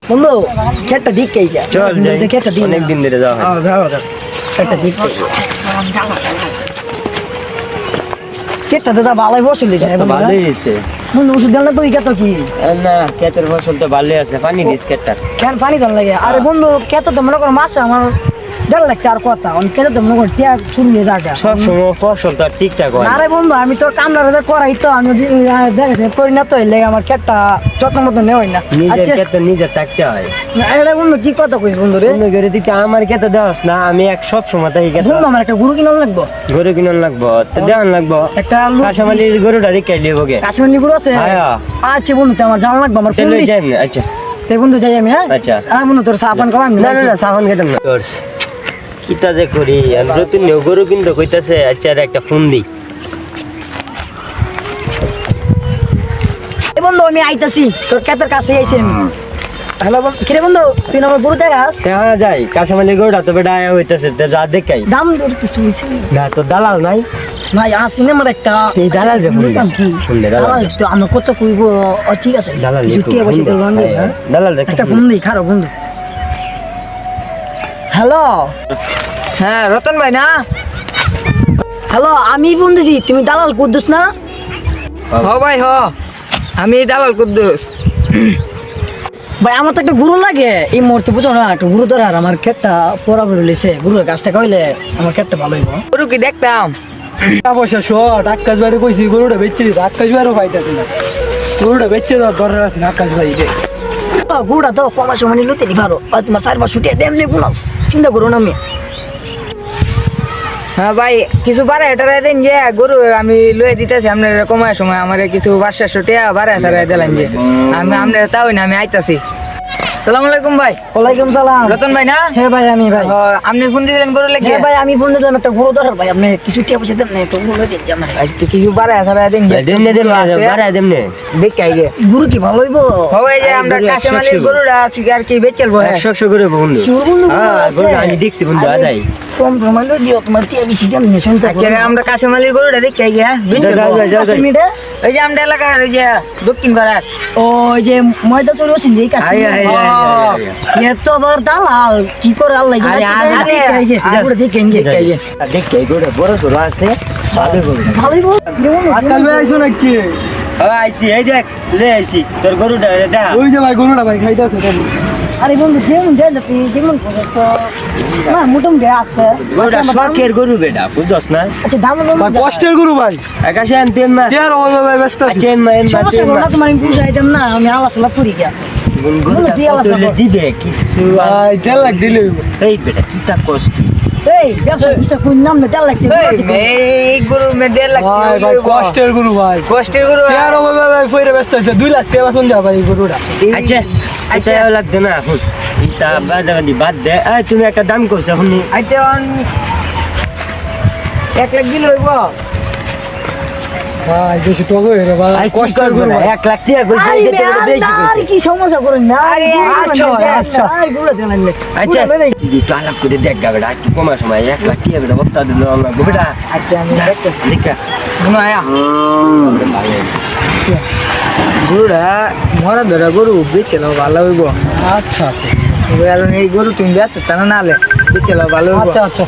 বন্ধু খেটটা দিক কে যা চল যাই খেটটা দিক অনেক দিন ধরে যাওয়া হয় যাও খেটটা দিক খেটটা তো ভালোই বসলি যায় তো ভালোই হয়েছে বন্ধু ওষুধ দিল না তুই কত কি না ক্ষেতের ফসল তো ভালোই আছে পানি দিস ক্ষেতটা কেন পানি দেন লাগে আরে বন্ধু কত তো মনে করো মাছ আমার 1.5 লাখ টাকার কথা আমি কেন তো মনে করো টিয়া শুরু হয়ে জায়গা সব সময় ফসল তো আর ঠিকঠাক হয় না। আরে বন্ধু আমি তোর কামলা করাই তো আমি দেখেছি করি না তো এর লেগে আমার খেটটা যত্ন মতো নেওয়াই না নিজের ক্ষেত্রে নিজে থাকতে হয় এটা বন্ধু কি কথা কইস বন্ধু রে অন্য করে দিতে আমার ক্ষেতে দেওয়াস না আমি এক সব সময় তাই ক্ষেতে বন্ধু আমার একটা গরু কিনা লাগবো গরু কিনন লাগবো তো দেওয়ান লাগবো একটা কাঁচামালির গরুটা রেখে লিবো গে কাশ্মীর গরু আছে হ্যাঁ আচ্ছা বন্ধু তো আমার জানা লাগবে আমার ফোন চলে দিস যাই আচ্ছা তে বন্ধু যাই আমি হ্যাঁ আচ্ছা আর বন্ধু তোর সাবান খাওয়া না না না সাবান খেতাম না তোর কিতা যে করি আমি নতুন নিউ গরু কিনতে কইতাছে আচ্ছা আর একটা ফোন দিই এ বন্ধু আমি আইতাছি তোর ক্ষেতের কাছে আইছি আমি হ্যালো কিরে বন্ধু তুই আমার গরু দেখাস হ্যাঁ যাই কাঁচামালির গরুটা তো বেটা আয়া হইতাছে তো যা দেখাই দাম তোর কিছু হইছে না তো দালাল নাই ভাই আসি না আমার একটা এই দালাল যে ফোন দেখলাম কি শুনলে দালাল দালাল তো আমি কত কইব ঠিক আছে দালাল কিছু টিয়া বসে করবো আমি দালাল একটা ফোন দিই খারাপ বন্ধু হ্যালো হ্যাঁ রতন ভাই না? হ্যালো আমি ফোন দিছি তুমি দালাল কুদ্দুস না হ ভাই হ, আমি দালাল কুদ্দুস। ভাই আমার তো একটা গুরু লাগে এই মুহূর্তে বুঝো না একটা গুরু ধরার আমার ক্ষেতটা পড়া করে লিছে গুরুর গাছটা খাইলে আমার ক্ষেতটা ভালো হইব গরু কি দেখতাম? টাকা পয়সা শর্ট আকাশ বাইরে কইছি গরুটা বেচে দিতে আকাশ বাইরেও পাইতেছে না গরুটা বেচে দেওয়ার দরকার আছে না আকাশ ভাই রে গুড়া তো কমার সময় লুতে নি পারো আর তোমার 4 মাস ছুটি দেমনি বোনাস চিন্তা করো না আমি হ্যাঁ ভাই কিছু বাড়ায় টাড়ায় দিন যে গরু আমি লয়ে দিতেছি আপনার কমায় সময় আমার কিছু 500 টাকা বাড়ায় টাড়ায় দিলাম যে আমি আপনার তাও না আমি আইতাছি। সালাম আলাইকুম ভাই। ওয়ালাইকুম সালাম রতন ভাই না? হ্যাঁ ভাই আমি ভাই আপনি ফোন দিলেন গরু লেগে? হ্যাঁ ভাই আমি ফোন দিলাম একটা গুরু ধরার ভাই আপনি কিছু টিয়া পয়সা দেন না তো গুরু দিন যে আমার আচ্ছা কিছু বাড়ায় টাড়ায় দিন যে দেমনে দেমনে বাড়ায় দেমনে দেখে আইগে গুরু কি ভালো হইব হবে যে আমরা কাশেমালির গরুটা শিকার কি বেচেলবো? 100 করে বন্ধু শিওর বন্ধু হ্যাঁ গরু আমি দেখছি বন্ধু আদাই কম প্রমাণ দিও তোমার টিয়া বেশি দেন না শুনতে আচ্ছা আমরা কাশেমালির গরুটা দেখে আইগে হ্যাঁ যাও মিনিটে ওই যে আমরা এলাকার ওই যে দক্ষিণ পাড়ার ওই যে ময়দা চলে আসেন যে কাছে এর তো আবার দালাল কি করে আল্লাহ জানে আরে দেখেন যে দেখে গরু বড় সরো আছে ভালো গরু ভালোই বল আকাশ ভাই আইসো নাকি আইছি এই দেখ লে আইছি তোর গরুটা এটা ওই যে ভাই গরুটা ভাই খাইতেছে আরে বন্ধু যেমন দেয় তুই যেমন বুঝছ তো না মোটামুটি আছে গরুটা শখের গরু বেটা বুঝছস না আচ্ছা দাম ভাই কষ্টের গরু ভাই আকাশে আনতেন না কে আর হবে ভাই ব্যস্ত আছি চেন মাইন সমস্যা করো না তোমার আমি বুঝাইতাম না আমি আলাদা করি গিয়া গরুটা কত দিবে কিছু ভাই 1.5 লাখ দিলে এই বেটা কিতা কষ্ট এই ব্যবসা কিসা কোন নাম না দেড় লাখ এই গরু মে 1.5 লাখ ভাই ভাই কষ্টের গরু ভাই কষ্টের গরু কে আর হবে ভাই ফইরে ব্যস্ত আছে 2 লাখ টাকা শুন যা ভাই গরুটা আচ্ছা আচ্ছা লাগতো না এখন ইতা বাদ দে এই তুমি একটা দাম করছো এখন আচ্ছা 1 লাখ দিলে হইব? ভাই বেশি টক হয়ে রে ভাই কষ্টের গরু ভাই 1 লাখ টাকা কইছে আরে যেতে বলে বেশি আর কইছে কি সমস্যা করেন না আরে আচ্ছা আচ্ছা আরে গুলো দেন না আচ্ছা একটু আলাপ করে দেখ গা বেটা একটু কমার সময় 1 লাখ টাকা বেটা বক্তা দিল আমরা বেটা আচ্ছা আমি দেখতেছি দেখা শুনো আয়া গরুটা মরা ধরা গরু বেচেল ভালো হইব। আচ্ছা এই গরু তুমি ব্যস্ত তা না হলে বেচেল ভালো হইব। আচ্ছা আচ্ছা